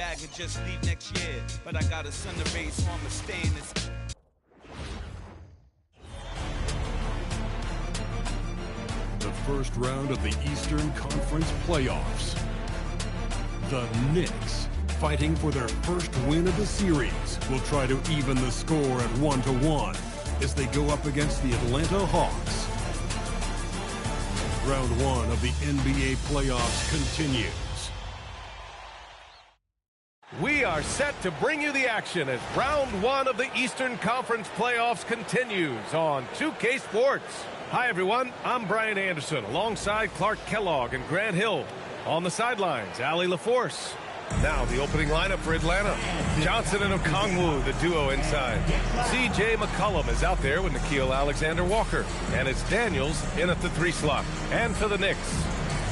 bag and just leave next year. But I got a son to raise, so I'ma stay in this. The first round of the Eastern Conference playoffs. The Knicks, fighting for their first win of the series, will try to even the score at 1-1 as they go up against the Atlanta Hawks. Round 1 of the NBA playoffs continues. We are set to bring you the action as round 1 of the Eastern Conference playoffs continues on 2K Sports. Hi, everyone. I'm Brian Anderson alongside Clark Kellogg and Grant Hill. On the sidelines, Allie LaForce. Now the opening lineup for Atlanta. Johnson and Okongwu, the duo inside. C.J. McCollum is out there with Nickeil Alexander-Walker. And it's Daniels in at the 3 slot. And for the Knicks,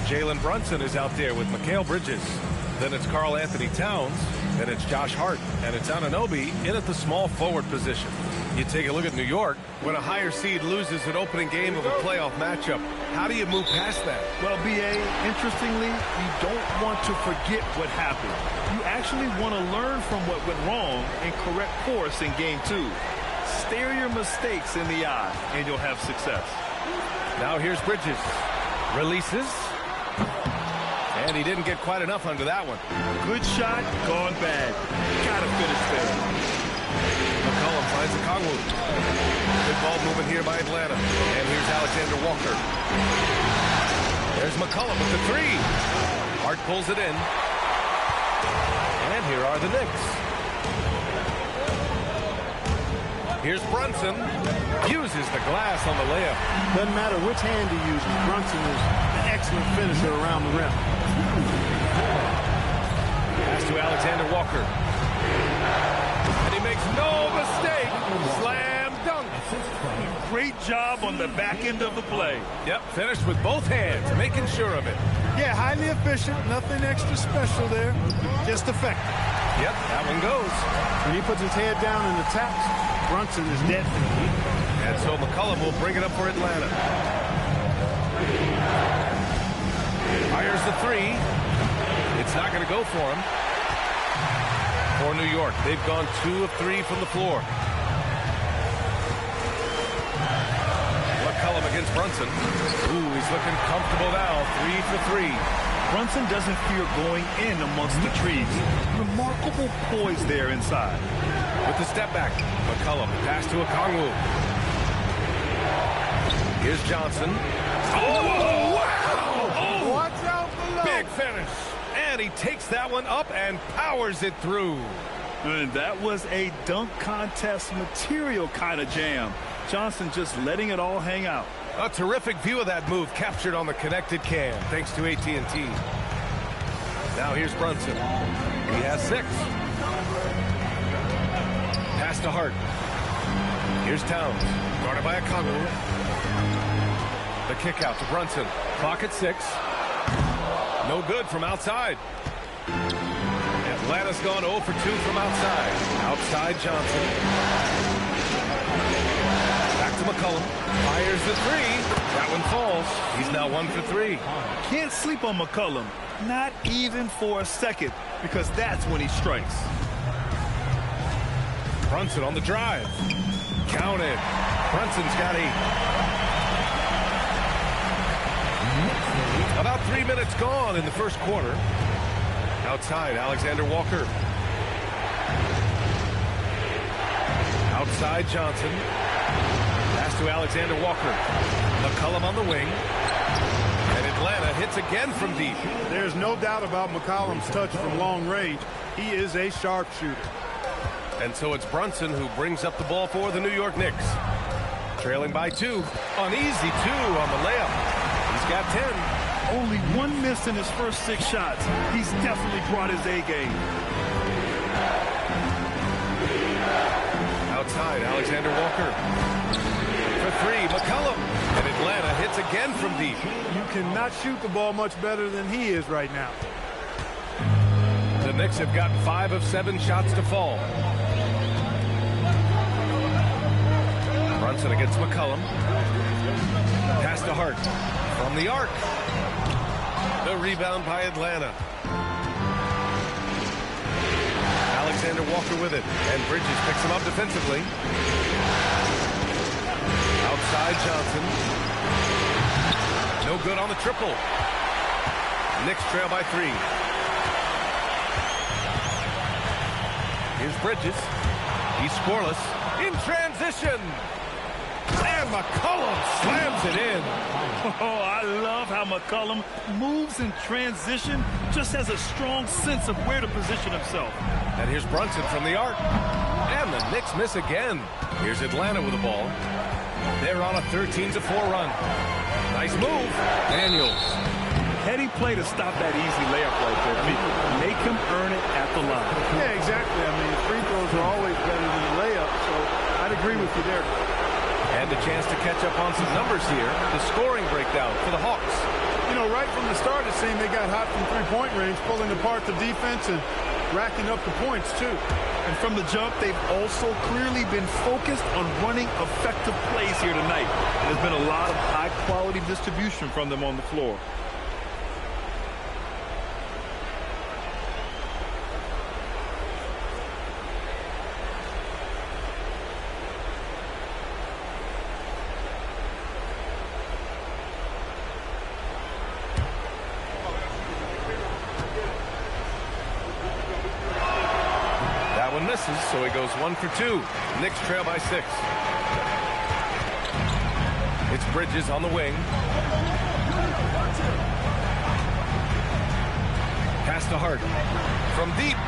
Jalen Brunson is out there with Mikal Bridges. Then it's Karl Anthony Towns. Then it's Josh Hart. And it's Anunoby in at the small forward position. You take a look at New York. When a higher seed loses an opening game of a playoff matchup, how do you move past that? Well, B.A., interestingly, you don't want to forget what happened. You actually want to learn from what went wrong and correct course in Game 2. Stare your mistakes in the eye, and you'll have success. Now here's Bridges. Releases. And he didn't get quite enough under that one. Good shot, gone bad. Gotta finish there. McCollum finds Okongwu. Good ball movement here by Atlanta. And here's Alexander Walker. There's McCollum with the 3. Hart pulls it in. And here are the Knicks. Here's Brunson. Uses the glass on the layup. Doesn't matter which hand he uses. Brunson is an excellent finisher around the rim. Pass to Alexander Walker. And he makes no mistake. Slam dunk. Great job on the back end of the play. Yep, finished with both hands, making sure of it. Yeah, highly efficient. Nothing extra special there. Just effective. Yep, that one goes. When he puts his head down and attacks, Brunson is dead. And so McCollum will bring it up for Atlanta. Fires the 3. It's not going to go for him. For New York, they've gone 2 of 3 from the floor. McCollum against Brunson. Ooh, he's looking comfortable now. 3 for 3. Brunson doesn't fear going in amongst the trees. Remarkable poise there inside. With the step back, McCollum pass to Okongwu. Here's Johnson. Oh, wow! Oh, watch out below. Big finish. And he takes that one up and powers it through. And that was a dunk contest material kind of jam. Johnson just letting it all hang out. A terrific view of that move captured on the connected cam, thanks to AT&T. Now here's Brunson. He has 6. Pass to Hart. Here's Towns. Guarded by Okongwu. The kick out to Brunson. Clock at 6. No good from outside. Atlanta's gone 0 for 2 from outside. Outside Johnson. Back to McCollum. Fires the 3. That one falls. He's now 1 for 3. Can't sleep on McCollum. Not even for a second, because that's when he strikes. Brunson on the drive. Counted. Brunson's got 8. About 3 minutes gone in the first quarter. Outside, Alexander Walker. Outside, Johnson. Pass to Alexander Walker. McCollum on the wing. And Atlanta hits again from deep. There's no doubt about McCollum's touch from long range. He is a sharpshooter. And so it's Brunson who brings up the ball for the New York Knicks. Trailing by 2. An easy 2 on the layup. He's got 10. Only 1 miss in his first 6 shots. He's definitely brought his A game. Outside, Alexander Walker. For 3, McCollum. And Atlanta hits again from deep. You cannot shoot the ball much better than he is right now. The Knicks have gotten 5 of 7 shots to fall. Brunson against McCollum. Pass to Hart. From the arc. The rebound by Atlanta. Walker with it. And Bridges picks him up defensively. Outside Johnson. No good on the triple. Knicks trail by 3. Here's Bridges. He's scoreless. In transition. And McCollum slams it in. Oh, I love how McCollum moves in transition. Just has a strong sense of where to position himself. And here's Brunson from the arc. And the Knicks miss again. Here's Atlanta with the ball. They're on a 13-4 run. Nice move. Daniels. Heady play to stop that easy layup right there. Make him earn it at the line. Yeah, exactly. I mean, free throws are always better than the layup, so I'd agree with you there. And a chance to catch up on some numbers here. The scoring breakdown for the Hawks. You know, right from the start, it seemed they got hot from three-point range, pulling apart the defense and racking up the points, too. And from the jump, they've also clearly been focused on running effective plays here tonight. There's been a lot of high-quality distribution from them on the floor. Misses, so he goes 1 for 2. Knicks trail by 6. It's Bridges on the wing. Pass to Hart. From deep.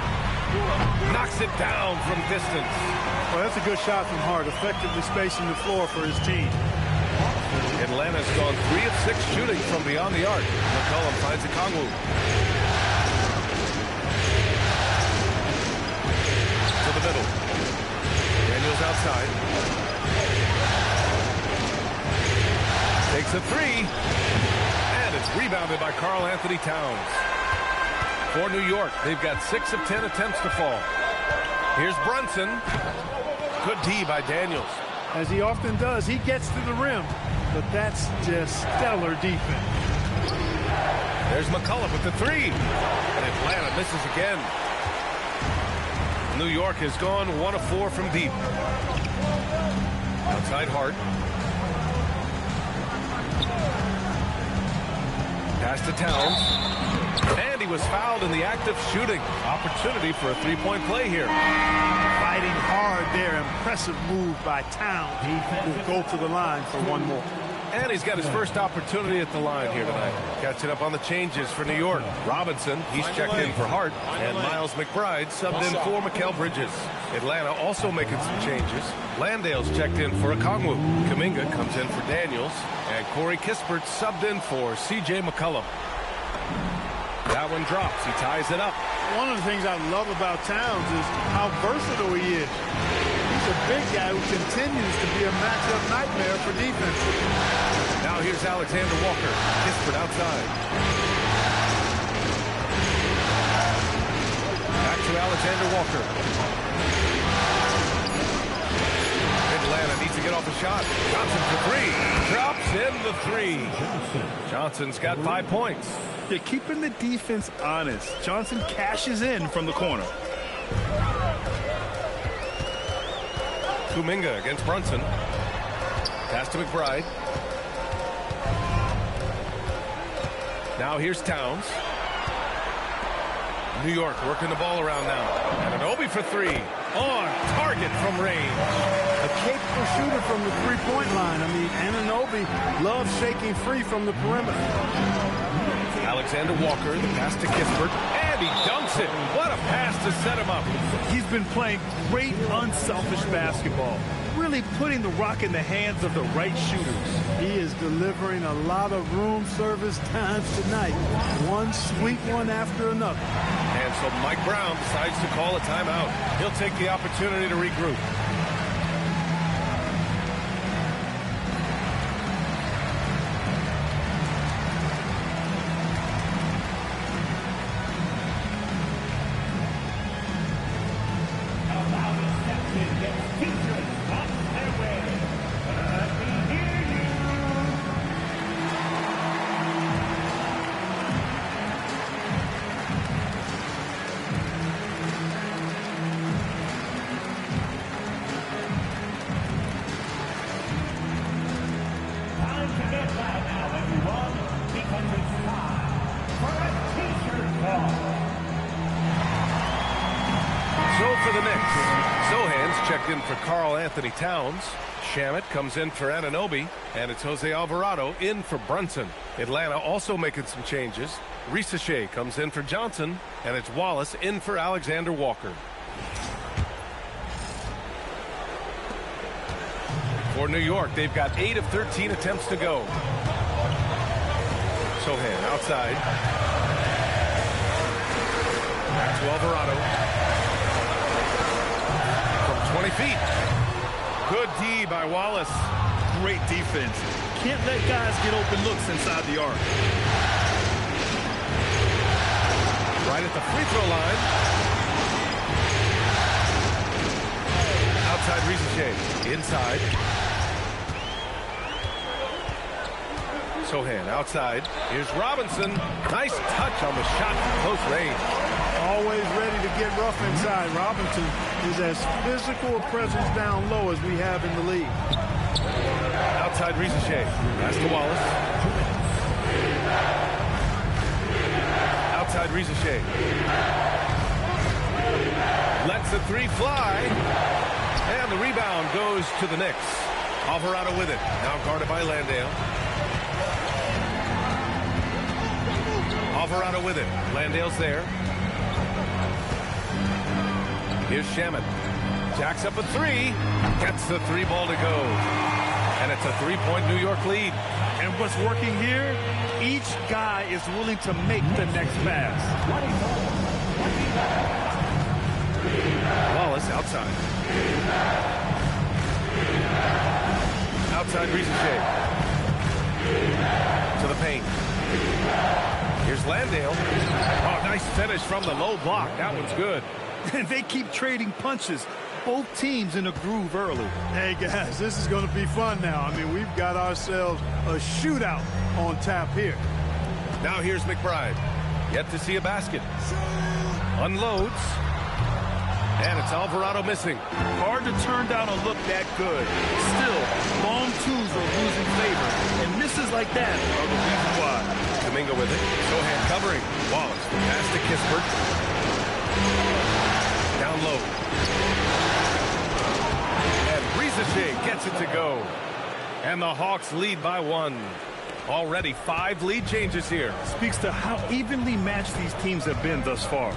Knocks it down from distance. Well, that's a good shot from Hart, effectively spacing the floor for his team. Atlanta's gone 3 of 6 shooting from beyond the arc. McCollum finds a Kongwu. The middle. Daniels outside. Takes a 3. And it's rebounded by Karl Anthony Towns. For New York, they've got 6 of 10 attempts to fall. Here's Brunson. Good D by Daniels. As he often does, he gets to the rim, but that's just stellar defense. There's McCullough with the 3. And Atlanta misses again. New York has gone 1 of 4 from deep. Outside Hart. Pass to Towns. And he was fouled in the act of shooting. Opportunity for a three-point play here. Fighting hard there. Impressive move by Towns. He will go to the line for one more. And he's got his first opportunity at the line here tonight. Catching up on the changes for New York. Robinson, he's checked in for Hart. And Miles McBride subbed in for Mikal Bridges. Atlanta also making some changes. Landale's checked in for Okongwu. Kuminga comes in for Daniels. And Corey Kispert subbed in for C.J. McCollum. That one drops. He ties it up. One of the things I love about Towns is how versatile he is. He's a big guy who continues to be a matchup nightmare for defense. Now here's Alexander Walker. Kispert outside. Back to Alexander Walker. Atlanta needs to get off a shot. Johnson for 3. Drops in the 3. Johnson's got 5 points. They're keeping the defense honest. Johnson cashes in from the corner. Kuminga against Brunson. Pass to McBride. Now here's Towns. New York working the ball around now. And Anunoby for 3. On target from range. A capable shooter from the three-point line. I mean, Anunoby loves shaking free from the perimeter. Alexander Walker, the pass to Kispert, and he dunks it. What a pass to set him up. He's been playing great unselfish basketball, really putting the rock in the hands of the right shooters. He is delivering a lot of room service times tonight. One sweet one after another. And so Mike Brown decides to call a timeout. He'll take the opportunity to regroup. for the Knicks. Sohan's checked in for Karl Anthony Towns. Shamet comes in for Anunoby, and it's Jose Alvarado in for Brunson. Atlanta also making some changes. Risacher comes in for Johnson, and it's Wallace in for Alexander Walker. For New York, they've got 8 of 13 attempts to go. Sohan outside. Back to Alvarado. From 20 feet. Good D by Wallace. Great defense. Can't let guys get open looks inside the arc. Right at the free throw line. Outside Risacher. Inside. Sohan outside. Here's Robinson. Nice touch on the shot from close range. Always ready to get rough inside. Robinson is as physical a presence down low as we have in the league. Outside Risacher. Pass to Wallace. Outside Risacher. Lets the three fly. And the rebound goes to the Knicks. Alvarado with it. Now guarded by Landale. Alvarado with it. Landale's there. Here's Shamet. Jacks up a three. Gets the three ball to go. And it's a three-point New York lead. And what's working here, each guy is willing to make the next pass. Wallace outside. Outside Risacher. To the paint. Here's Landale. Oh, nice finish from the low block. That one's good. And they keep trading punches. Both teams in a groove early. Hey, guys, this is going to be fun now. I mean, we've got ourselves a shootout on tap here. Now here's McBride. Yet to see a basket. Unloads. And it's Alvarado missing. Hard to turn down a look that good. Still, long twos are losing favor. And misses like that are the reason why. Kuminga with it. Sohan covering. Wallace. Pass to Kispert. Down low. And Risacher gets it to go. And the Hawks lead by 1. Already 5 lead changes here. Speaks to how evenly matched these teams have been thus far.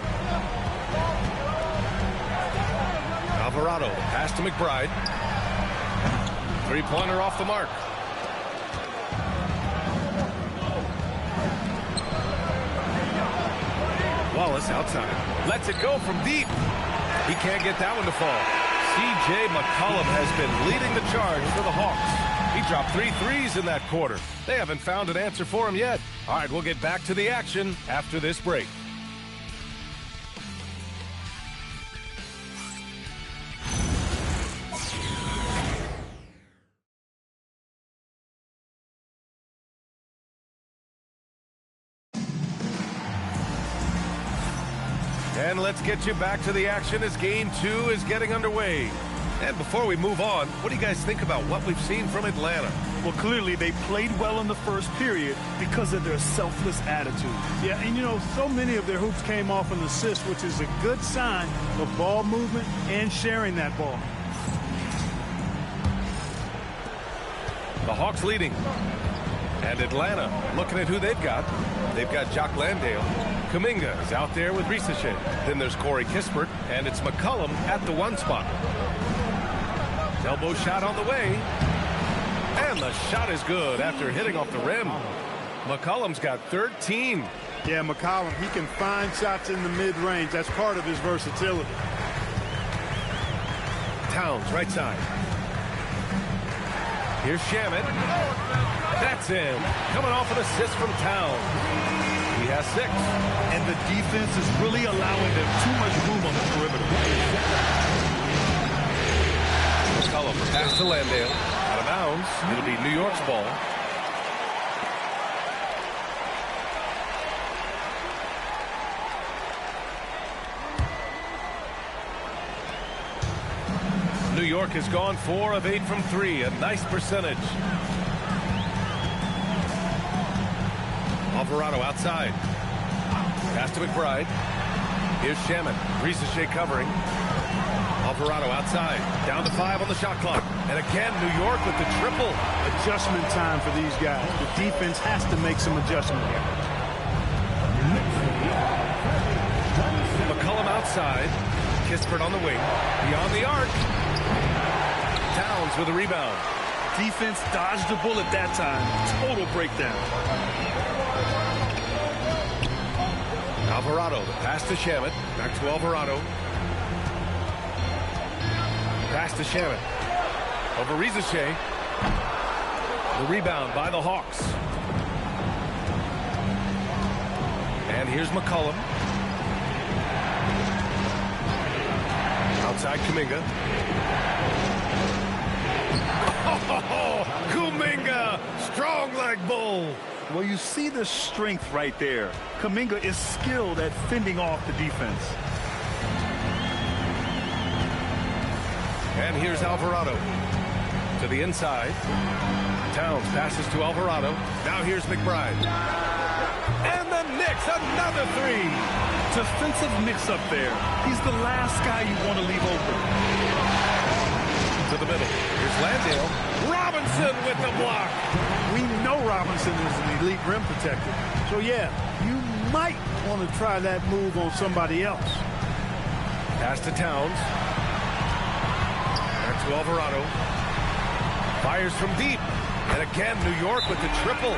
Alvarado. Pass to McBride. Three-pointer off the mark. Wallace outside. Lets it go from deep. He can't get that one to fall. C.J. McCollum has been leading the charge for the Hawks. He dropped 3 threes in that quarter. They haven't found an answer for him yet. All right, we'll get back to the action after this break. And let's get you back to the action as Game 2 is getting underway. And before we move on, what do you guys think about what we've seen from Atlanta? Well, clearly they played well in the first period because of their selfless attitude. Yeah, and you know, so many of their hoops came off an assist, which is a good sign of ball movement and sharing that ball. The Hawks leading. And Atlanta looking at who they've got. They've got Jock Landale. Kuminga is out there with Risacher. Then there's Corey Kispert, and it's McCollum at the 1 spot. Elbow shot on the way. And the shot is good after hitting off the rim. McCollum's got 13. Yeah, McCollum, he can find shots in the mid-range. That's part of his versatility. Towns, right side. Here's Shamet. That's in. Coming off an assist from Towns. He has 6. And the defense is really allowing them too much room on the perimeter. McCollum pass to Landale. Out of bounds. It'll be New York's ball. New York has gone 4 of 8 from 3. A nice percentage. Alvarado outside. Pass to McBride. Here's Shamet. Risacher covering. Alvarado outside. Down to 5 on the shot clock. And again, New York with the triple. Adjustment time for these guys. The defense has to make some adjustment here. McCollum outside. Kispert on the wing. Beyond the arc. Towns with a rebound. Defense dodged the bullet that time. Total breakdown. Alvarado, the pass to Shamet. Back to Alvarado. Pass to Shamet. Over Rizachet. The rebound by the Hawks. And here's McCollum. Outside Kuminga. Oh, Kuminga! Strong leg bull. Well, you see the strength right there. Kuminga is skilled at fending off the defense. And here's Alvarado to the inside. Towns passes to Alvarado. Now here's McBride. And the Knicks, another three. Defensive mix-up there. He's the last guy you want to leave open. To the middle. Here's Landale. Robinson with the block. We know Robinson is an elite rim protector. So, yeah, you might want to try that move on somebody else. Pass to Towns. Back to Alvarado. Fires from deep. And again, New York with the triple.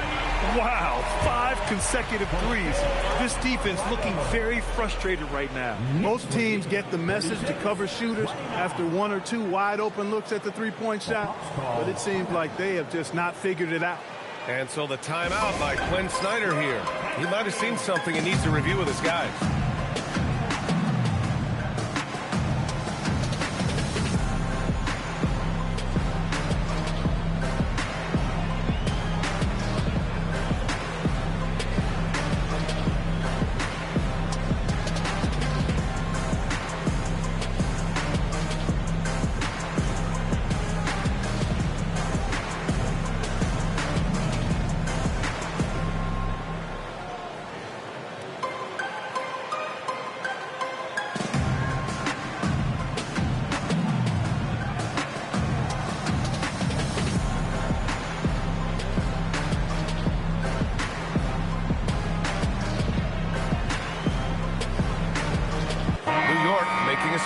Wow, 5 consecutive threes. This defense looking very frustrated right now. Most teams get the message to cover shooters after 1 or 2 wide open looks at the three-point shot, but it seems like they have just not figured it out. And so the timeout by Quinn Snyder here. He might have seen something and needs a review with his guys.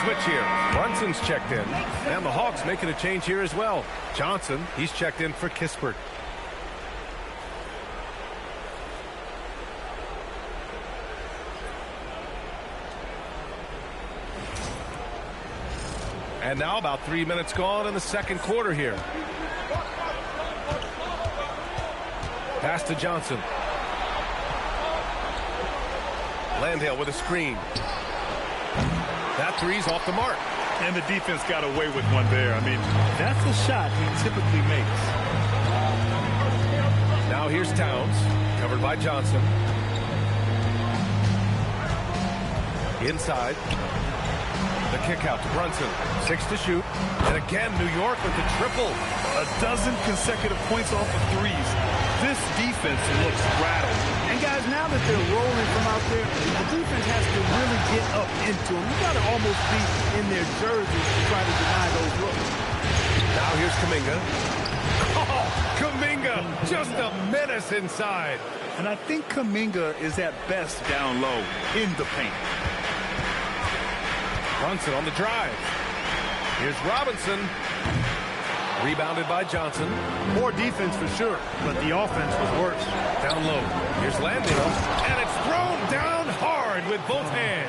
Switch here. Brunson's checked in. And the Hawks making a change here as well. Johnson, he's checked in for Kispert. And now about 3 minutes gone in the second quarter here. Pass to Johnson. Landale with a screen. That three's off the mark. And the defense got away with one there. I mean, that's a shot he typically makes. Now here's Towns, covered by Johnson. Inside. The kick out to Brunson. 6 to shoot. And again, New York with the triple. 12 consecutive points off of threes. This defense looks rattled. And guys, now that they're rolling from out there, the defense has to really get up into them. You got to almost be in their jerseys to try to deny those looks. Now here's Kuminga. Oh, Kuminga, just a menace inside. And I think Kuminga is at best down low in the paint. Brunson on the drive. Here's Robinson. Rebounded by Johnson. More defense for sure, but the offense was worse. Down low. Here's Landale. And it's thrown down hard with both hands.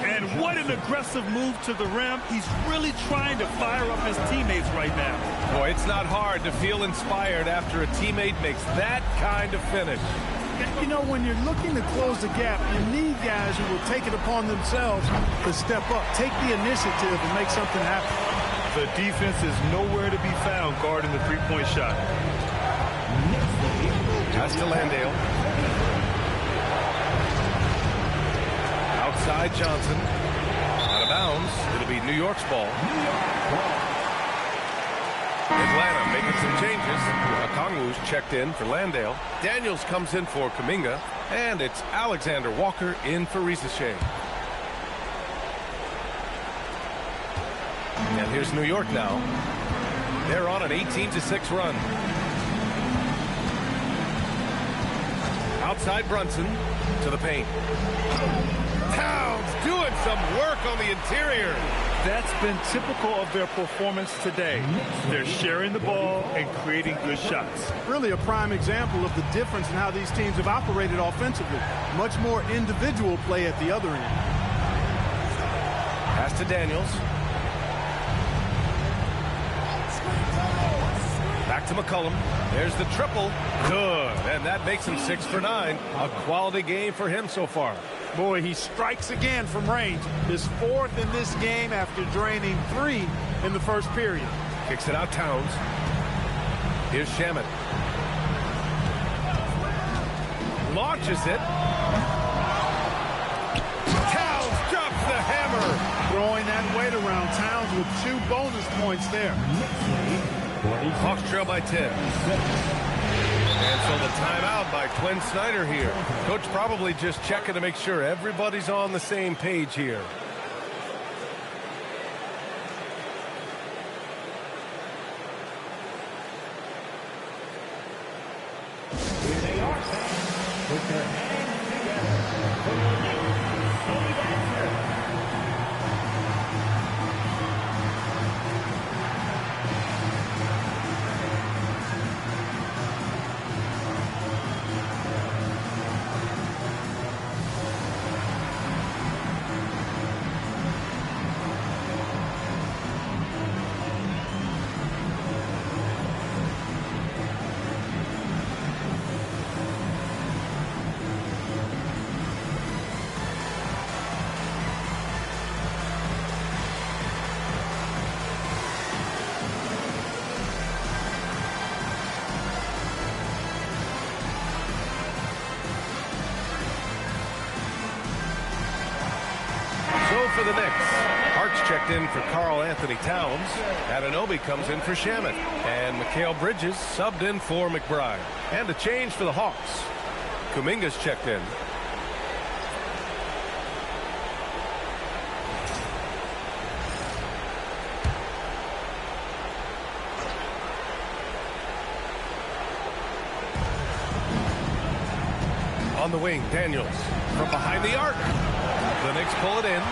And what an aggressive move to the rim. He's really trying to fire up his teammates right now. Boy, it's not hard to feel inspired after a teammate makes that kind of finish. You know, when you're looking to close the gap, you need guys who will take it upon themselves to step up, take the initiative, and make something happen. The defense is nowhere to be found guarding the three-point shot. Pass to Landale. Outside Johnson. Out of bounds. It'll be New York's ball. Atlanta making some changes. Okongwu's checked in for Landale. Daniels comes in for Kuminga. And it's Alexander Walker in for Rizachet. And here's New York now. They're on an 18-6 run. Outside Brunson to the paint. Towns doing some work on the interior. That's been typical of their performance today. They're sharing the ball and creating good shots. Really a prime example of the difference in how these teams have operated offensively. Much more individual play at the other end. Pass to Daniels. Back to McCollum. There's the triple. Good. And that makes him 6 for 9. A quality game for him so far. Boy, he strikes again from range. His 4th in this game after draining 3 in the first period. Kicks it out Towns. Here's Shamet. Launches it. Towns drops the hammer. Throwing that weight around. Towns with 2 bonus points there. Hawks trail by 10. And so the timeout by Quinn Snyder here. Coach probably just checking to make sure everybody's on the same page here. Here they are, fans, with their hands together for the Knicks, Billy Baxter. For the Knicks, Hart's checked in for Karl Anthony Towns. Anunoby comes in for Shamet. And Mikal Bridges subbed in for McBride. And a change for the Hawks. Kuminga's checked in. On the wing, Daniels from behind the arc. The Knicks pull it in.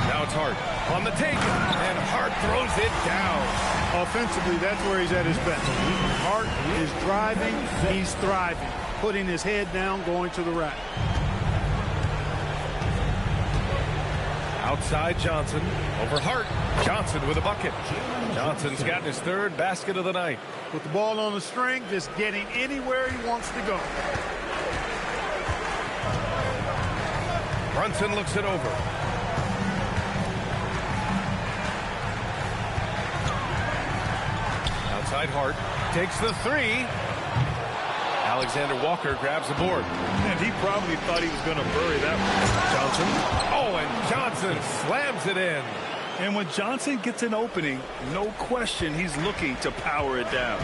Now it's Hart on the take, and Hart throws it down. Offensively, that's where he's at his best. Hart is driving, he's thriving, putting his head down, going to the rack. Outside Johnson, over Hart. Johnson with a bucket. Johnson's gotten his 3rd basket of the night. With the ball on the string, just getting anywhere he wants to go. Brunson looks it over. Outside Hart. Takes the 3. Alexander Walker grabs the board. And he probably thought he was going to bury that one. Johnson. Oh, and Johnson slams it in. And when Johnson gets an opening, no question he's looking to power it down.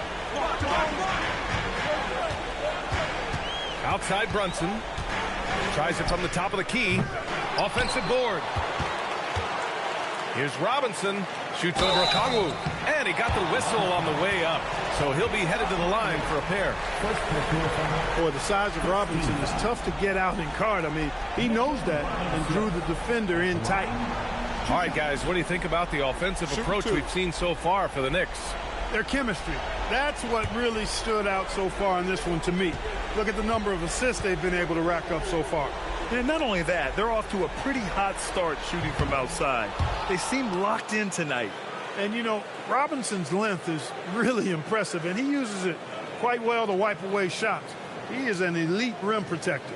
Outside Brunson. Tries it from the top of the key. Offensive board. Here's Robinson. Shoots over Okongwu. And he got the whistle on the way up. So he'll be headed to the line for a pair. Boy, the size of Robinson is tough to get out and guard. I mean, he knows that and drew the defender in tight. All right, guys, what do you think about the offensive approach we've seen so far for the Knicks? Their chemistry. That's what really stood out so far in this one to me. Look at the number of assists they've been able to rack up so far. And not only that, they're off to a pretty hot start shooting from outside. They seem locked in tonight. And, you know, Robinson's length is really impressive, and he uses it quite well to wipe away shots. He is an elite rim protector.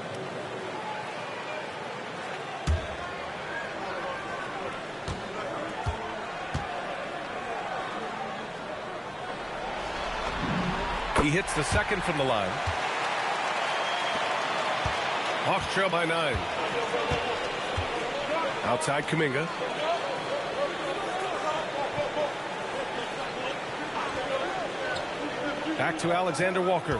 He hits the 2nd from the line. Hawks trail by 9. Outside Kuminga. Back to Alexander Walker.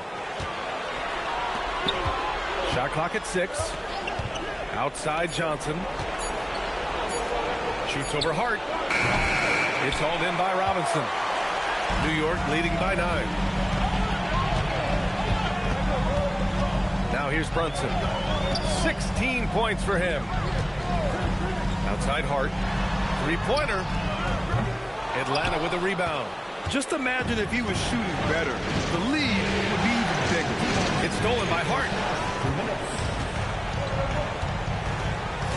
Shot clock at 6. Outside Johnson. Shoots over Hart. It's hauled in by Robinson. New York leading by 9. Now here's Brunson. 16 points for him. Outside Hart. Three-pointer. Atlanta with a rebound. Just imagine if he was shooting better. The lead would be even bigger. It's stolen by Hart.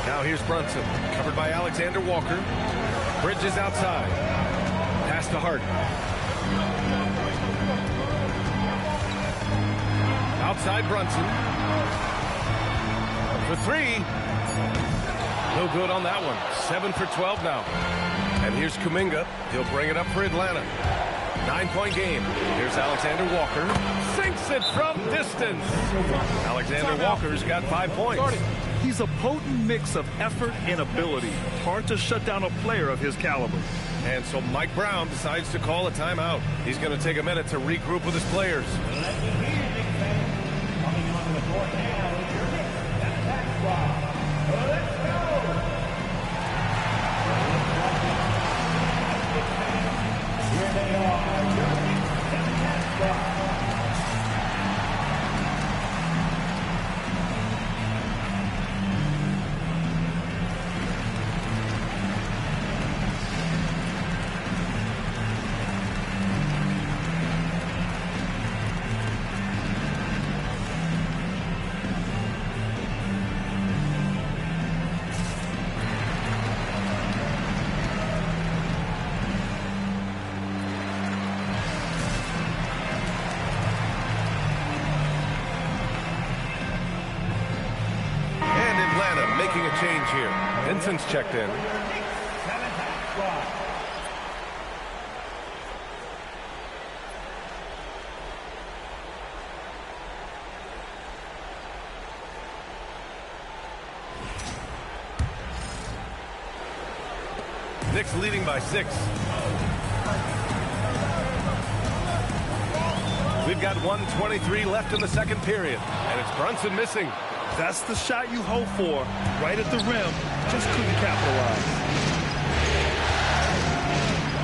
Now here's Brunson. Covered by Alexander Walker. Bridges outside. Pass to Hart. Outside Brunson. For 3. No good on that one. 7 for 12 now. And here's Kuminga. He'll bring it up for Atlanta. 9-point game. Here's Alexander Walker. Sinks it from distance. Alexander Walker's got 5 points. He's a potent mix of effort and ability. Hard to shut down a player of his caliber. And so Mike Brown decides to call a timeout. He's going to take a minute to regroup with his players. Coming onto the court now is your Knicks attack squad. Let's go! Here they are, your Knicks attack squad. Making a change here. Vincent's checked in. Knicks leading by 6. We've got 1:23 left in the second period, and it's Brunson missing. That's the shot you hope for. Right at the rim. Just couldn't capitalize.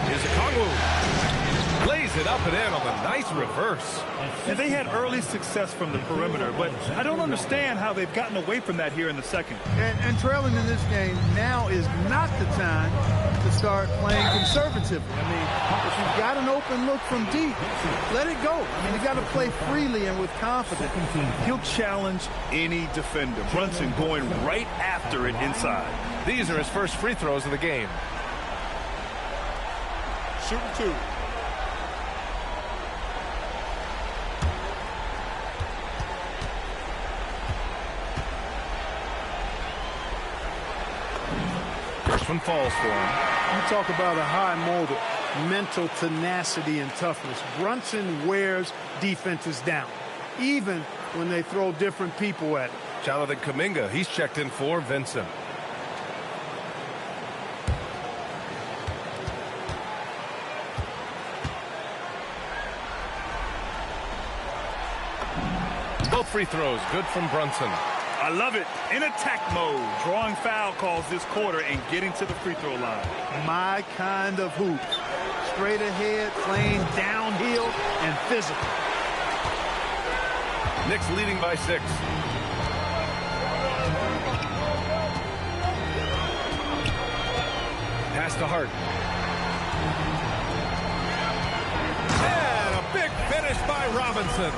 Here's Okongwu. Lays it up and in on the nice reverse. And they had early success from the perimeter, but I don't understand how they've gotten away from that here in the second. And trailing in this game, now is not the time to start playing conservatively. I mean, if you've got an open look from deep, let it go. I mean, you got to play freely and with confidence. He'll challenge any defender. Brunson going right after it inside. These are his first free throws of the game. Shooting 2. First one falls for him. You talk about a high motor, mental tenacity and toughness. Brunson wears defenses down, even when they throw different people at him. Jonathan Kuminga, he's checked in for Vincent. Both free throws good from Brunson. I love it. In attack mode. Drawing foul calls this quarter and getting to the free throw line. My kind of hoop. Straight ahead, playing downhill, and physical. Knicks leading by 6. Pass to Hart. And a big finish by Robinson.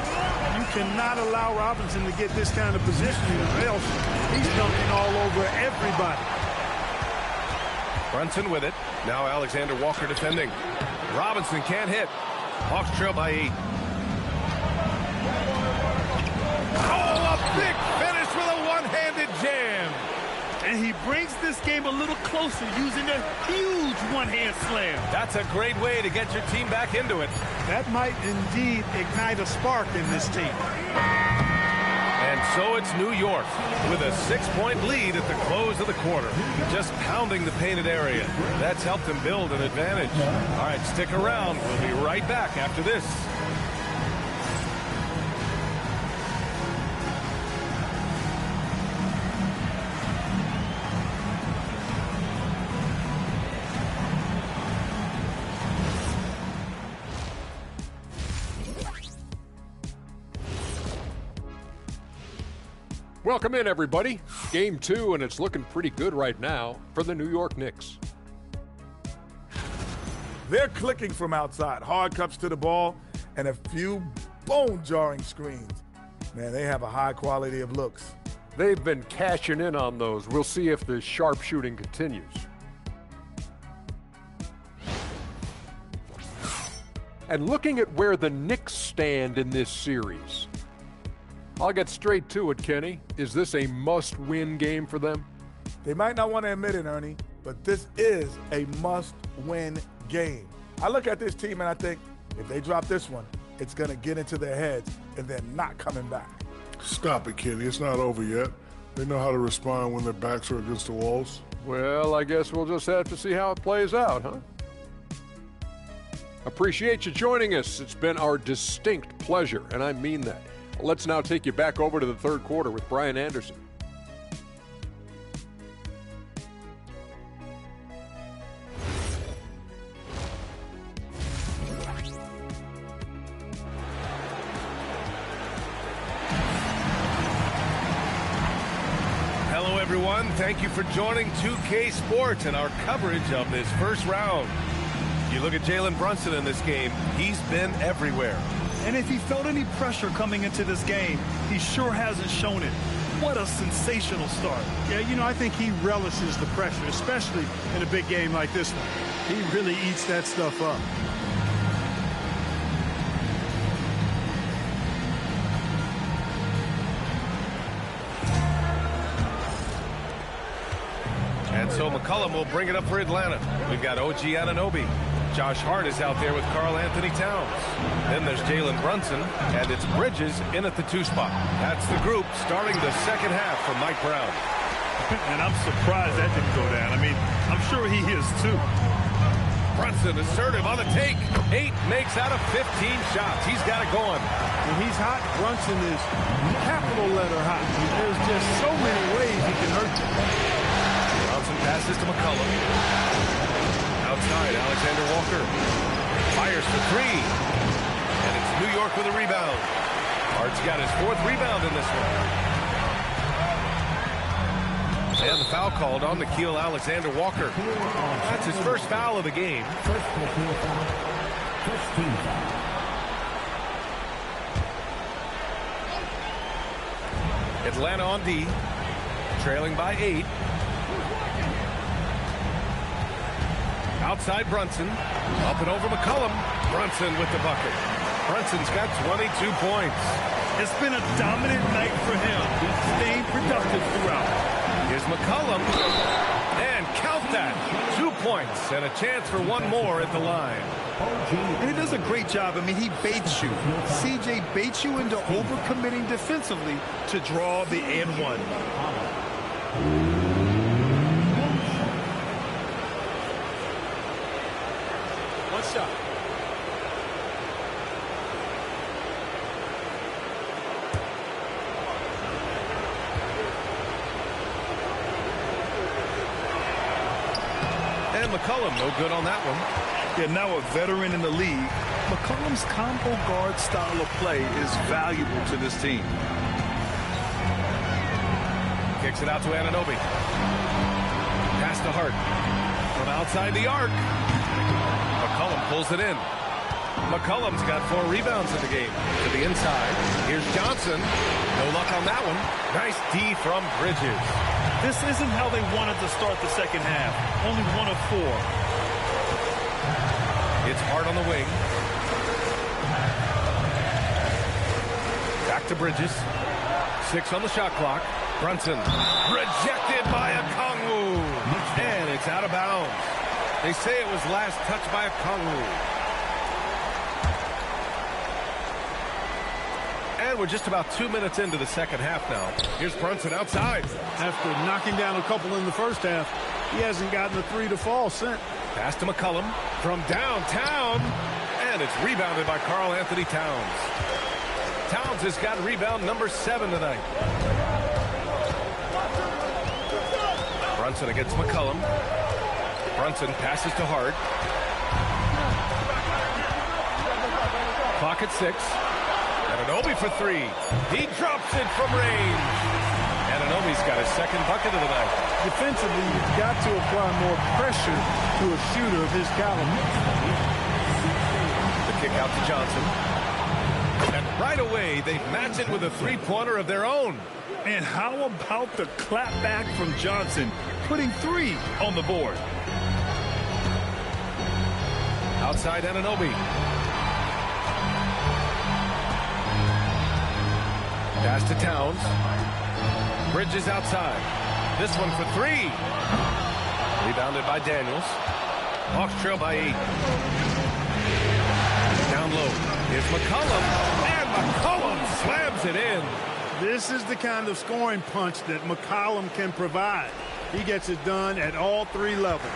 You cannot allow Robinson to get this kind of positioning, or else he's dunking all over everybody. Brunson with it. Now Alexander Walker defending. Robinson can't hit. Hawks trail by 8. Oh, a big finish with a one-handed jam. And he brings this game a little closer using a huge one-hand slam. That's a great way to get your team back into it. That might indeed ignite a spark in this team. And so it's New York with a 6-point lead at the close of the quarter. Just pounding the painted area. That's helped them build an advantage. All right, stick around. We'll be right back after this. Welcome in, everybody. Game 2, and it's looking pretty good right now for the New York Knicks. They're clicking from outside. Hard cuts to the ball and a few bone-jarring screens. Man, they have a high quality of looks. They've been cashing in on those. We'll see if the sharp shooting continues. And looking at where the Knicks stand in this series, I'll get straight to it, Kenny. Is this a must-win game for them? They might not want to admit it, Ernie, but this is a must-win game. I look at this team and I think if they drop this one, it's going to get into their heads and they're not coming back. Stop it, Kenny. It's not over yet. They know how to respond when their backs are against the walls. Well, I guess we'll just have to see how it plays out, huh? Appreciate you joining us. It's been our distinct pleasure, and I mean that. Let's now take you back over to the third quarter with Brian Anderson. Hello, everyone. Thank you for joining 2K Sports and our coverage of this first round. You look at Jalen Brunson in this game, he's been everywhere. And if he felt any pressure coming into this game, he sure hasn't shown it. What a sensational start. Yeah, you know, I think he relishes the pressure, especially in a big game like this one. He really eats that stuff up. And so McCollum will bring it up for Atlanta. We've got OG Anunoby. Josh Hart is out there with Karl Anthony Towns. Then there's Jalen Brunson, and it's Bridges in at the 2 spot. That's the group starting the second half for Mike Brown. And I'm surprised that didn't go down. I mean, I'm sure he is too. Brunson assertive on the take. 8 makes out of 15 shots. He's got it going. When he's hot, Brunson is capital letter hot. There's just so many ways he can hurt you. Brunson passes to McCollum. Outside, Alexander Walker fires for 3. And it's New York with a rebound. Hart's got his 4th rebound in this one. And the foul called on Nickeil Alexander Walker. That's his first foul of the game. Atlanta on D, trailing by 8. Outside Brunson, up and over McCollum. Brunson with the bucket. Brunson's got 22 points. It's been a dominant night for him. He's staying productive throughout. Here's McCollum, and count that. 2 points and a chance for one more at the line. And he does a great job. I mean, he baits you. CJ baits you into overcommitting defensively to draw the and one. Shot. And McCollum, no good on that one. Yeah, now a veteran in the league, McCollum's combo guard style of play is valuable to this team. Kicks it out to Anunoby. Pass to Hart. From outside the arc. McCollum pulls it in. McCollum's got 4 rebounds in the game. To the inside. Here's Johnson. No luck on that one. Nice D from Bridges. This isn't how they wanted to start the second half. Only 1 of 4. It's Hart on the wing. Back to Bridges. 6 on the shot clock. Brunson rejected by Okongwu. And it's out of bounds. They say it was last touched by Okongwu. And we're just about 2 minutes into the second half now. Here's Brunson outside. After knocking down a couple in the first half, he hasn't gotten the 3 to fall since. Pass to McCollum from downtown. And it's rebounded by Karl Anthony Towns. Towns has got rebound number 7 tonight. Brunson against McCollum. Brunson passes to Hart. Clock at 6. Anunoby for 3. He drops it from range. Anunoby's got his second bucket of the night. Defensively, you've got to apply more pressure to a shooter of his caliber. The kick out to Johnson. And right away, they match it with a three-pointer of their own. And how about the clap back from Johnson, putting 3 on the board? Outside Anunoby. Pass to Towns. Bridges outside. This one for 3. Rebounded by Daniels. Hawks trail by 8. Down low. Here's McCollum. And McCollum slams it in. This is the kind of scoring punch that McCollum can provide. He gets it done at all 3 levels.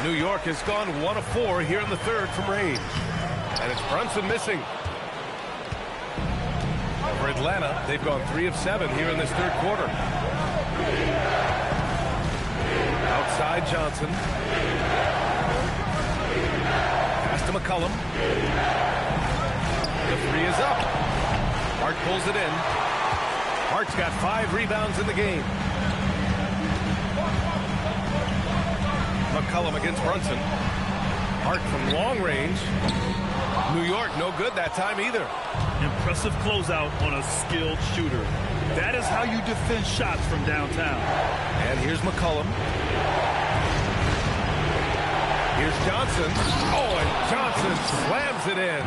New York has gone 1 of 4 here in the third from range. And it's Brunson missing. For Atlanta, they've gone 3 of 7 here in this third quarter. Outside Johnson. Pass to McCollum. The 3 is up. Hart pulls it in. Hart's got 5 rebounds in the game. McCollum against Brunson. Hart from long range. New York no good that time either. Impressive closeout on a skilled shooter. That is how you defend shots from downtown. And here's McCollum. Here's Johnson. Oh, and Johnson slams it in.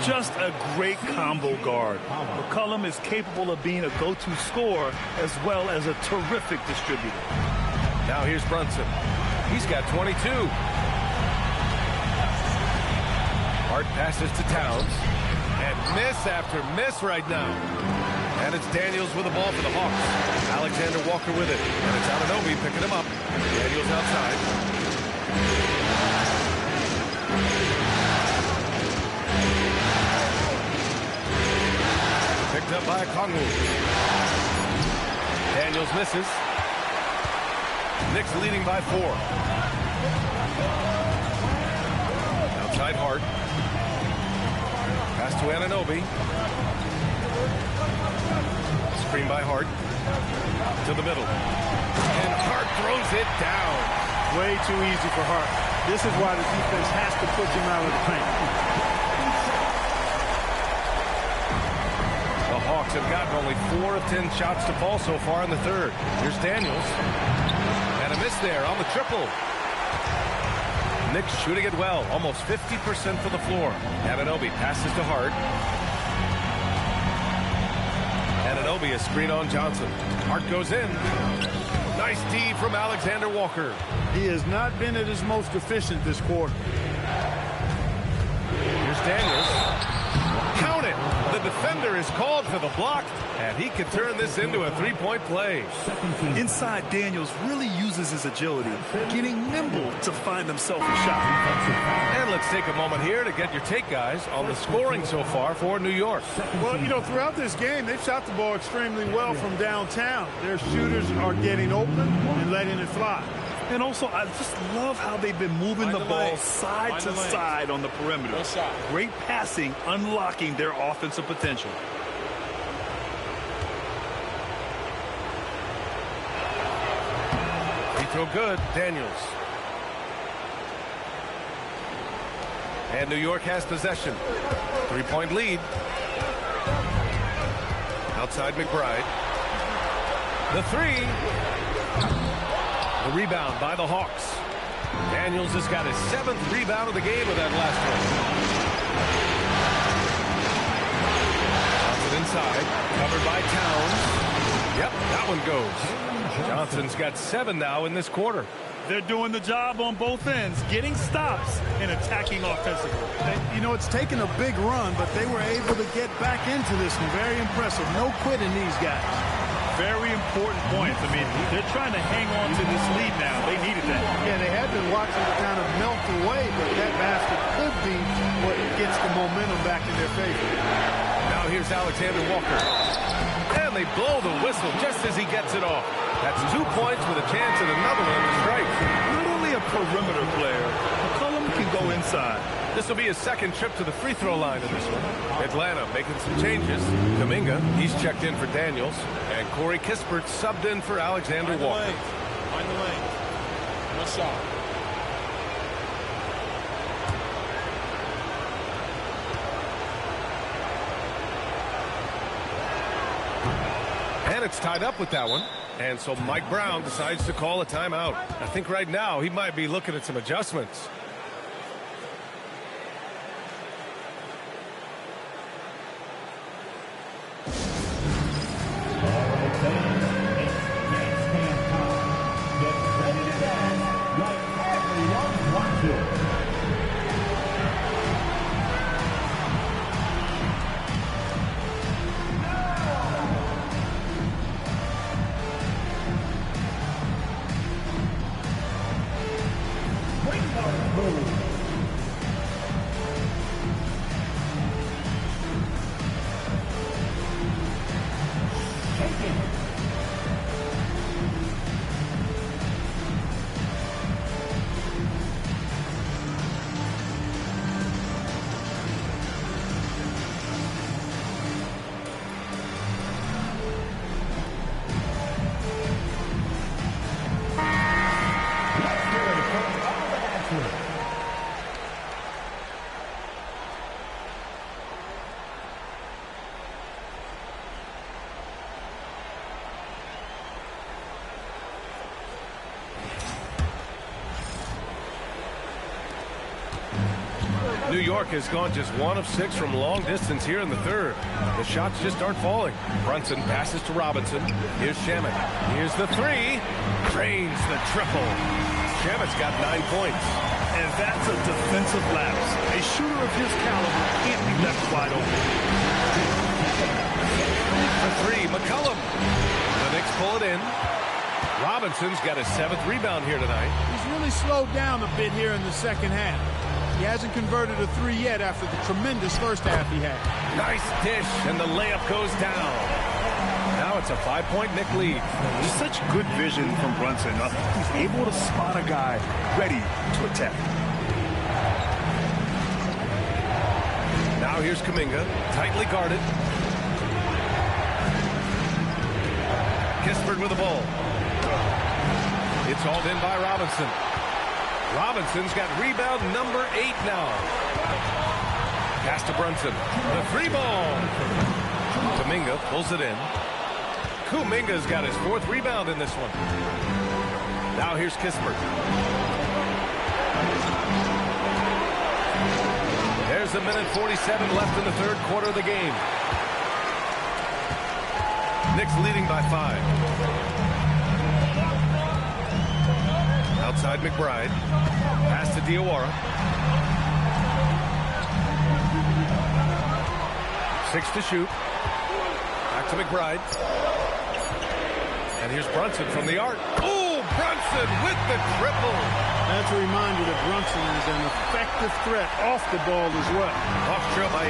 Just a great combo guard. McCollum is capable of being a go-to scorer as well as a terrific distributor. Now here's Brunson. He's got 22. Hart passes to Towns. And miss after miss right now. And it's Daniels with the ball for the Hawks. Alexander Walker with it. And it's Anunoby picking him up. Daniels outside. Picked up by Kongu. Daniels misses. Knicks leading by 4. Outside Hart. Pass to Anunoby. Screen by Hart. To the middle. And Hart throws it down. Way too easy for Hart. This is why the defense has to push him out of the paint. The Hawks have gotten only 4 of 10 shots to fall so far in the third. Here's Daniels. And a miss there on the triple. Knicks shooting it well, almost 50% for the floor. Anunoby passes to Hart. Anunoby a screen on Johnson. Hart goes in. Nice D from Alexander Walker. He has not been at his most efficient this quarter. Here's Daniels. Count it. The defender is called for the block, and he can turn this into a three-point play. Inside, Daniels really uses his agility, getting nimble to find himself a shot. And let's take a moment here to get your take, guys, on the scoring so far for New York. Well, you know, throughout this game, they've shot the ball extremely well from downtown. Their shooters are getting open and letting it fly. And also, I just love how they've been moving the ball side to side on the perimeter. Great passing, unlocking their offensive potential. Free throw good, Daniels. And New York has possession. 3-point lead. Outside McBride. The 3. The rebound by the Hawks. Daniels has got his 7th rebound of the game with that last one. Johnson inside. Covered by Towns. Yep, that one goes. Johnson's got 7 now in this quarter. They're doing the job on both ends, getting stops and attacking offensively. You know, it's taken a big run, but they were able to get back into this one. Very impressive. No quitting these guys. Very important points. I mean, they're trying to hang on to this lead now. They needed that. Yeah, they had been watching it kind of melt away, but that basket could be what gets the momentum back in their favor. Now here's Alexander Walker. And they blow the whistle just as he gets it off. That's 2 points with a chance at another one to strike. Not only a perimeter player, McCollum can go inside. This will be his second trip to the free throw line in this one. Atlanta making some changes. Kuminga, he's checked in for Daniels. And Corey Kispert subbed in for Alexander Walker. Find the lane. No shot. And it's tied up with that one. And so Mike Brown decides to call a timeout. I think right now he might be looking at some adjustments. New York has gone just 1 of 6 from long distance here in the third. The shots just aren't falling. Brunson passes to Robinson. Here's Shamet. Here's the three. Drains the triple. Shamet's got 9 points. And that's a defensive lapse. A shooter of his caliber can't be left wide open. The three, McCollum. The Knicks pull it in. Robinson's got his 7th rebound here tonight. He's really slowed down a bit here in the second half. He hasn't converted a 3 yet after the tremendous first half he had. Nice dish, and the layup goes down. Now it's a 5-point Knick lead. Just such good vision from Brunson. He's able to spot a guy ready to attack. Now here's Kuminga, tightly guarded. Kispert with the ball. It's hauled in by Robinson. Robinson's got rebound number 8 now. Pass to Brunson. The 3 ball. Kuminga pulls it in. Kuminga's got his 4th rebound in this one. Now here's Kispert. There's a minute 47 left in the third quarter of the game. Knicks leading by 5. Outside McBride. Pass to Diawara. 6 to shoot. Back to McBride. And here's Brunson from the arc. Oh, Brunson with the triple. That's a reminder that Brunson is an effective threat off the ball as well. Off trail by 8.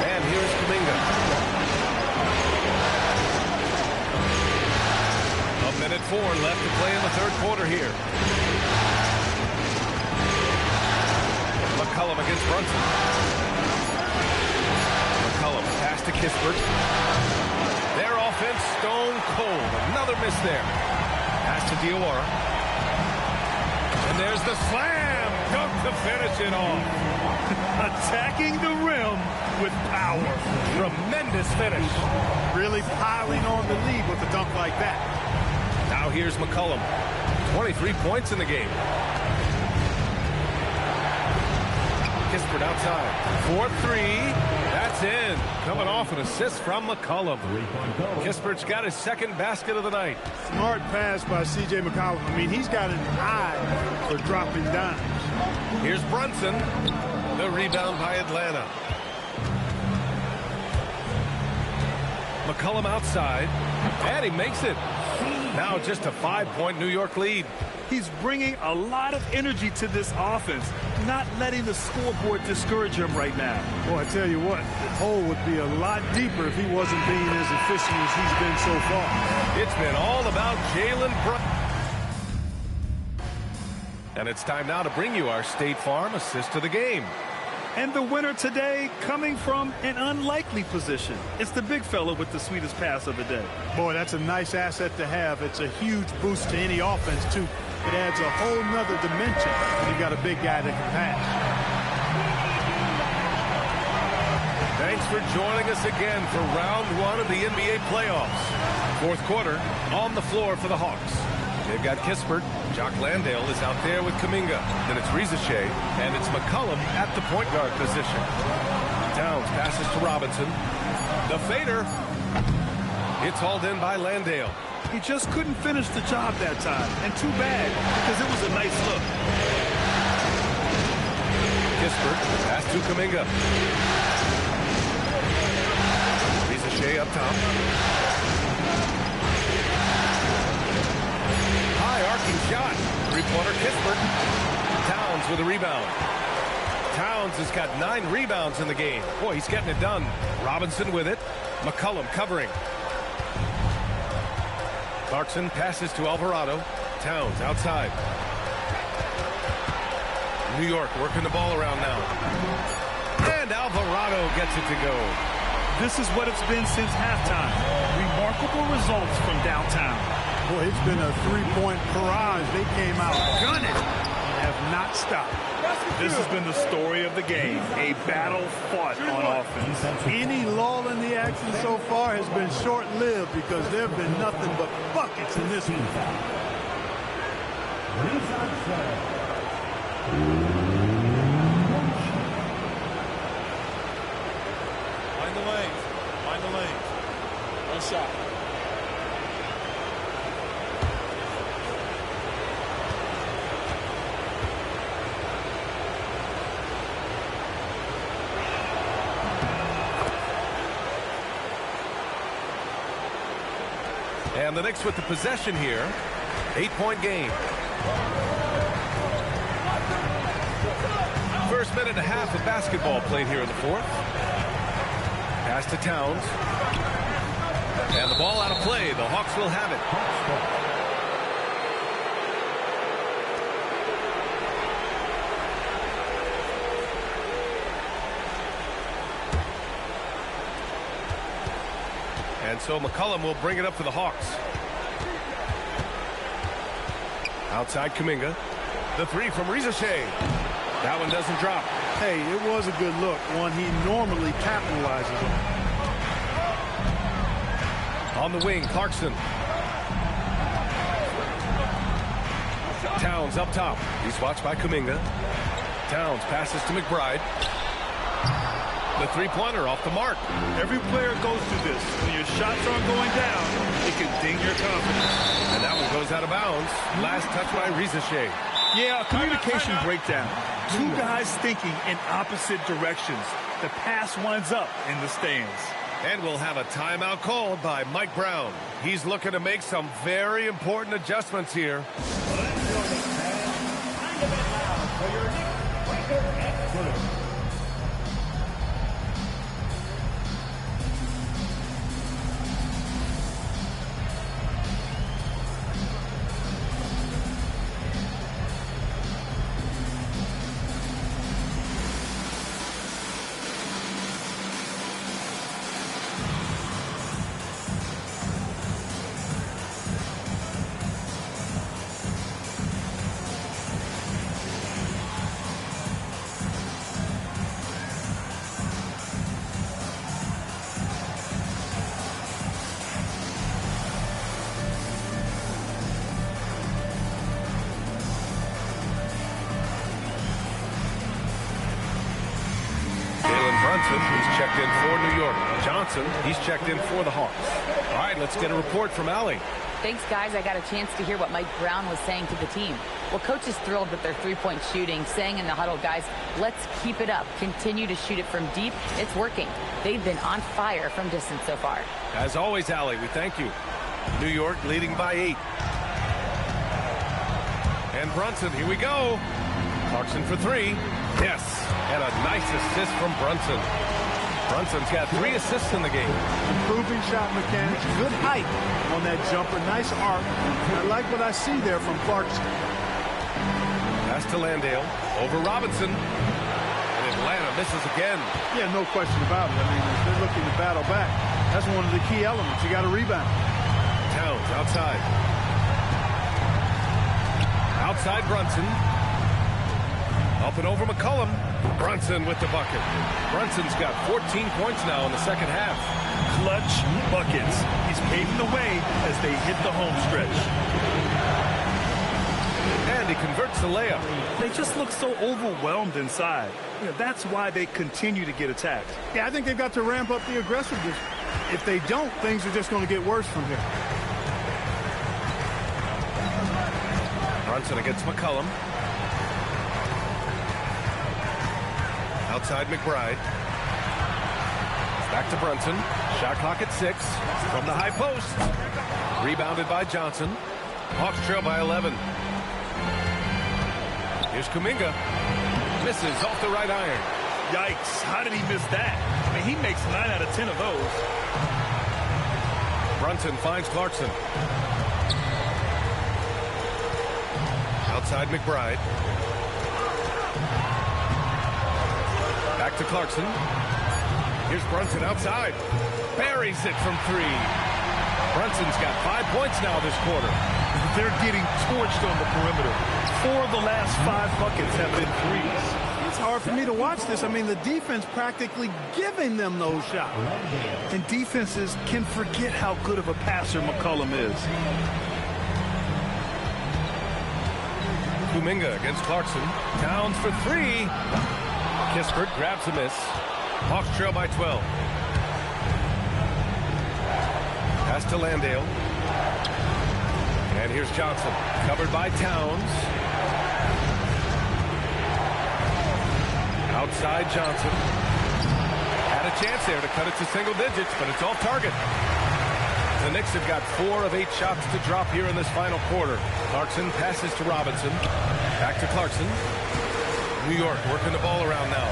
And here's Kuminga. Minute 4 left to play in the third quarter here. McCollum against Brunson. McCollum pass to Kispert. Their offense stone cold. Another miss there. Pass to Diawara. And there's the slam dunk to finish it off. Attacking the rim with power. Tremendous finish. Really piling on the lead with a dunk like that. Now here's McCollum. 23 points in the game. Kispert outside. 4-3. That's in. Coming off an assist from McCollum. Kispert's got his 2nd basket of the night. Smart pass by C.J. McCollum. I mean, he's got an eye for dropping dimes. Here's Brunson. The rebound by Atlanta. McCollum outside. And he makes it. Now just a 5-point New York lead. He's bringing a lot of energy to this offense, not letting the scoreboard discourage him right now. Boy, I tell you what, the hole would be a lot deeper if he wasn't being as efficient as he's been so far. It's been all about Jalen Brunson. And it's time now to bring you our State Farm assist of the game. And the winner today coming from an unlikely position. It's the big fella with the sweetest pass of the day. Boy, that's a nice asset to have. It's a huge boost to any offense, too. It adds a whole nother dimension when you've got a big guy that can pass. Thanks for joining us again for round one of the NBA playoffs. Fourth quarter on the floor for the Hawks. They've got Kispert. Jock Landale is out there with Kuminga. Then it's Rizachet, and it's McCollum at the point guard position. Towns passes to Robinson. The fader. It's hauled in by Landale. He just couldn't finish the job that time, and too bad, because it was a nice look. Kispert pass to Kuminga. Rizachet up top. Arcing shot. Three-pointer Kispert. Towns with a rebound. Towns has got 9 rebounds in the game. Boy, he's getting it done. Robinson with it. McCollum covering. Clarkson passes to Alvarado. Towns outside. New York working the ball around now. And Alvarado gets it to go. This is what it's been since halftime. Remarkable results from downtown. Boy, it's been a three-point barrage. They came out gunning and have not stopped. This has been the story of the game, a battle fought on offense. Any lull in the action so far has been short-lived because there have been nothing but buckets in this one. Find the lane. Find the lane. One shot. And the Knicks with the possession here. 8-point game. First minute and a half of basketball played here in the fourth. Pass to Towns. And the ball out of play. The Hawks will have it. And so McCollum will bring it up for the Hawks. Outside Kuminga. The three from Rizachet. That one doesn't drop. Hey, it was a good look. One he normally capitalizes on. On the wing, Clarkson. Towns up top. He's watched by Kuminga. Towns passes to McBride. The three-pointer off the mark. Every player goes through this. When your shots aren't going down, it can ding your confidence. And that one goes out of bounds. Last touch by Rizachet. Yeah, communication breakdown. Two guys thinking in opposite directions. The pass winds up in the stands. And we'll have a timeout called by Mike Brown. He's looking to make some very important adjustments here. He's checked in for New York. Johnson, he's checked in for the Hawks. All right, let's get a report from Allie. Thanks, guys. I got a chance to hear what Mike Brown was saying to the team. Well, coach is thrilled with their three-point shooting, saying in the huddle, guys, let's keep it up. Continue to shoot it from deep. It's working. They've been on fire from distance so far. As always, Allie, we thank you. New York leading by 8. And Brunson, here we go. Clarkson for 3. Yes, and a nice assist from Brunson. Brunson's got 3 assists in the game. Improving shot mechanics, good height on that jumper, nice arc. I like what I see there from Clarkson. Pass to Landale. Over Robinson. And Atlanta misses again. Yeah, no question about it. I mean, if they're looking to battle back, that's one of the key elements. You got to rebound. Towns outside. Outside Brunson. Up and over McCollum. Brunson with the bucket. Brunson's got 14 points now in the second half. Clutch buckets. He's paving the way as they hit the home stretch. And he converts the layup. They just look so overwhelmed inside. You know, that's why they continue to get attacked. Yeah, I think they've got to ramp up the aggressiveness. If they don't, things are just going to get worse from here. Brunson against McCollum. Outside McBride. Back to Brunson. Shot clock at 6. From the high post. Rebounded by Johnson. Hawks trail by 11. Here's Kuminga. Misses off the right iron. Yikes. How did he miss that? I mean, he makes 9 out of 10 of those. Brunson finds Clarkson. Outside McBride. Back to Clarkson. Here's Brunson outside. Buries it from 3. Brunson's got 5 points now this quarter. They're getting torched on the perimeter. 4 of the last 5 buckets have been threes. It's hard for me to watch this. I mean, the defense practically giving them those shots. And defenses can forget how good of a passer McCollum is. Kuminga against Clarkson. Towns for 3. Kispert grabs a miss. Hawks trail by 12. Pass to Landale. And here's Johnson. Covered by Towns. Outside Johnson. Had a chance there to cut it to single digits, but it's off target. The Knicks have got 4 of 8 shots to drop here in this final quarter. Clarkson passes to Robinson. Back to Clarkson. New York working the ball around now.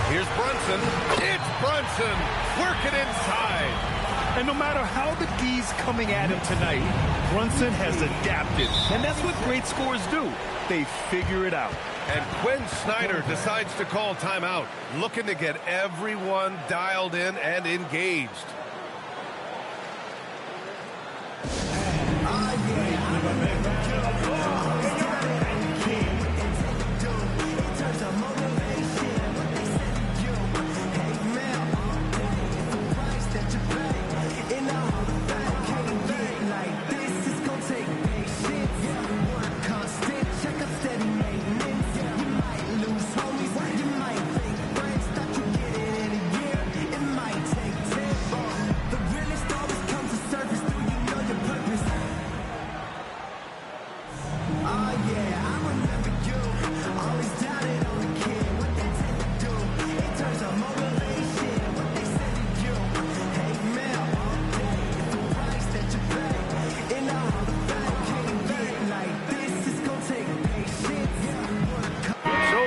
Here's Brunson. It's Brunson working inside. And no matter how the D's coming at him tonight, Brunson has adapted. And that's what great scorers do. They figure it out. And Quinn Snyder decides to call timeout, looking to get everyone dialed in and engaged.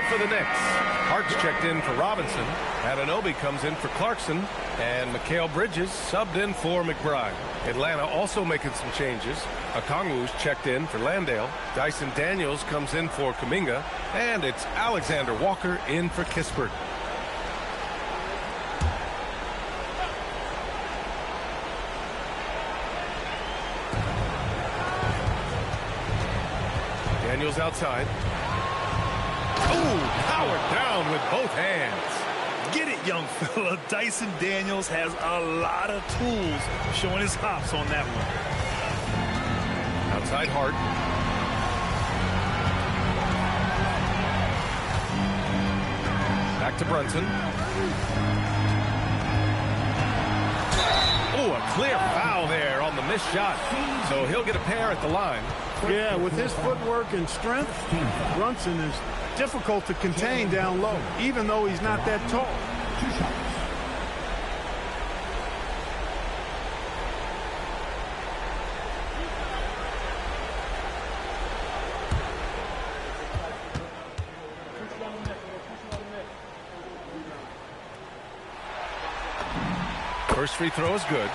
For the Knicks, Hart's checked in for Robinson. Anunoby comes in for Clarkson. And Mikal Bridges subbed in for McBride. Atlanta also making some changes. Okongwu's checked in for Landale. Dyson Daniels comes in for Kuminga. And it's Alexander Walker in for Kispert. Daniels outside. Ooh, powered down with both hands. Get it, young fella. Dyson Daniels has a lot of tools, showing his hops on that one. Outside Hart. Back to Brunson. Oh, a clear foul there on the missed shot. So he'll get a pair at the line. Yeah, with his footwork and strength, Brunson is difficult to contain down low, even though he's not that tall. First free throw is good.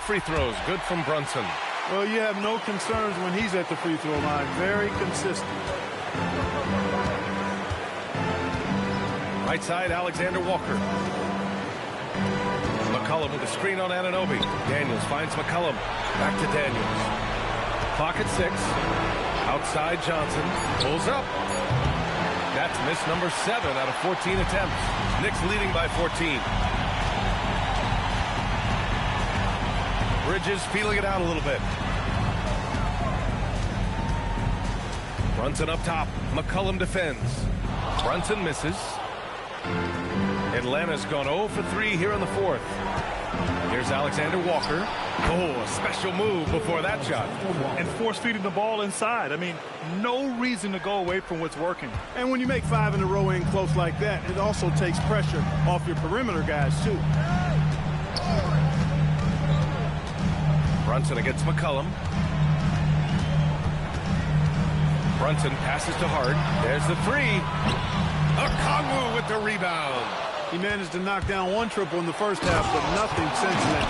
free throws. Good from Brunson. Well, you have no concerns when he's at the free throw line. Very consistent. Right side, Alexander Walker. McCollum with a screen on Anunoby. Daniels finds McCollum. Back to Daniels. Clock at 6. Outside Johnson. Pulls up. That's miss number 7 out of 14 attempts. Knicks leading by 14. Bridges feeling it out a little bit. Brunson up top. McCollum defends. Brunson misses. Atlanta's gone 0 for 3 here in the 4th. Here's Alexander Walker. Oh, a special move before that shot. And force feeding the ball inside. I mean, no reason to go away from what's working. And when you make 5 in a row in close like that, it also takes pressure off your perimeter guys, too. Brunson against McCollum. Brunson passes to Hart. There's the 3. Okongwu with the rebound. He managed to knock down 1 triple in the first half, but nothing since then.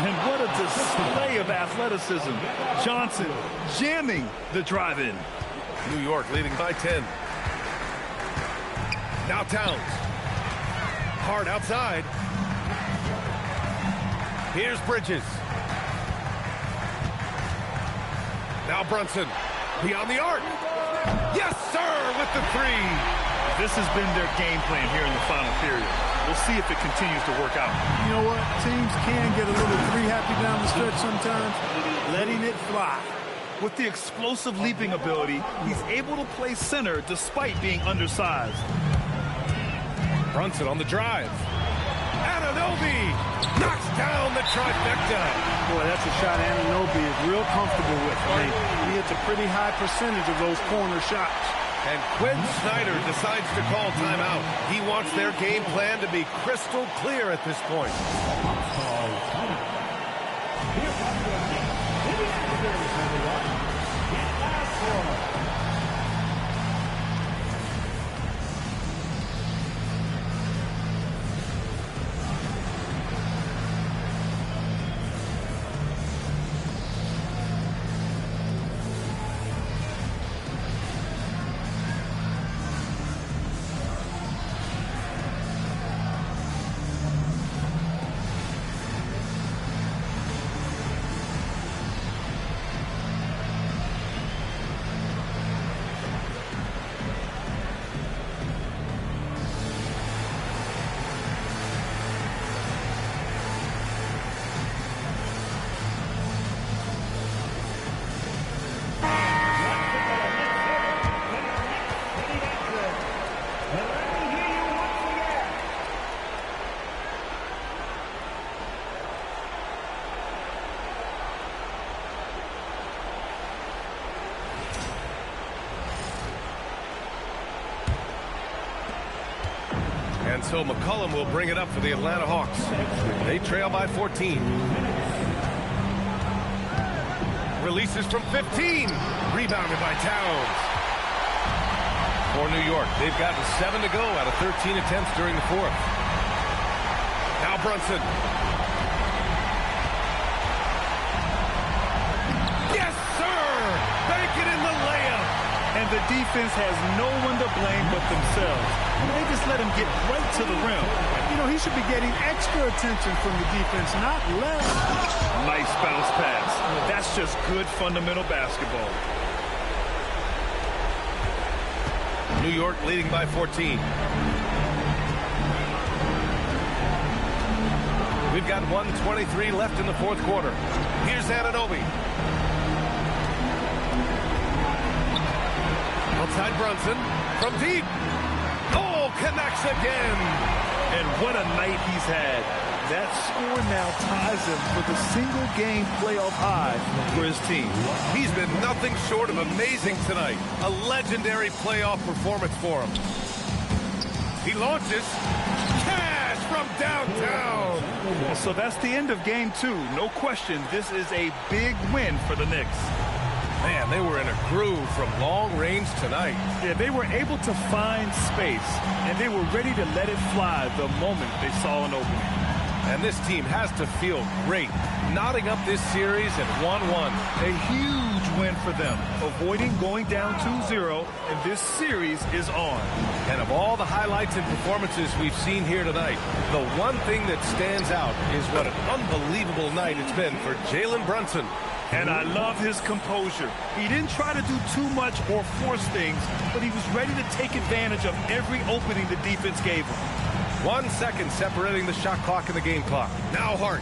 And what a display of athleticism. Johnson jamming the drive-in. New York leading by 10. Now Towns. Hart outside. Here's Bridges. Now Brunson. Beyond the arc. Yes, sir, with the 3. This has been their game plan here in the final period. We'll see if it continues to work out. You know what? Teams can get a little 3-happy down the stretch sometimes. Letting it fly. With the explosive leaping ability, he's able to play center despite being undersized. Brunson on the drive. Anunoby knocks down the trifecta. Boy, that's a shot Anunoby is real comfortable with. I mean, he hits a pretty high percentage of those corner shots. And Quinn Snyder decides to call timeout. He wants their game plan to be crystal clear at this point. And so McCollum will bring it up for the Atlanta Hawks. They trail by 14. Releases from 15. Rebounded by Towns. For New York, they've gotten 7 to go out of 13 attempts during the 4th. Now Brunson. Yes, sir! Bank it in the layup. And the defense has no one to blame but themselves. They just let him get right to the rim. You know, he should be getting extra attention from the defense, not less. Nice bounce pass. That's just good fundamental basketball. New York leading by 14. We've got 1:23 left in the 4th quarter. Here's Anunoby. Outside Brunson from deep. Oh, connects again. And what a night he's had. That score now ties him for the single-game playoff high for his team. He's been nothing short of amazing tonight. A legendary playoff performance for him. He launches. Cash from downtown. So that's the end of game 2. No question, this is a big win for the Knicks. Man, they were in a groove from long range tonight. Yeah, they were able to find space, and they were ready to let it fly the moment they saw an opening. And this team has to feel great, knotting up this series at 1-1. A huge win for them, avoiding going down 2-0, and this series is on. And of all the highlights and performances we've seen here tonight, the one thing that stands out is what an unbelievable night it's been for Jalen Brunson. And I love his composure. He didn't try to do too much or force things, but he was ready to take advantage of every opening the defense gave him. 1 second separating the shot clock and the game clock. Now Hart.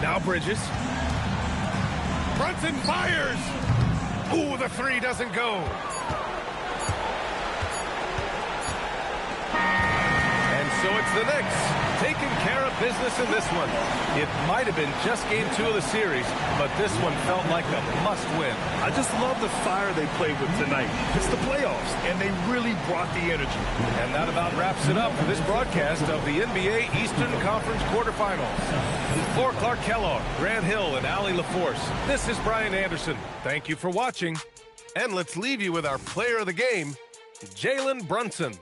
Now Bridges. Brunson fires. Ooh, the three doesn't go. And so it's the Knicks taking care of business in this one. It might have been just game 2 of the series, but this one felt like a must-win. I just love the fire they played with tonight. It's the playoffs, and they really brought the energy. And that about wraps it up for this broadcast of the NBA Eastern Conference quarterfinals. For Clark Kellogg, Grant Hill, and Allie LaForce, this is Brian Anderson. Thank you for watching, and let's leave you with our player of the game, Jalen Brunson.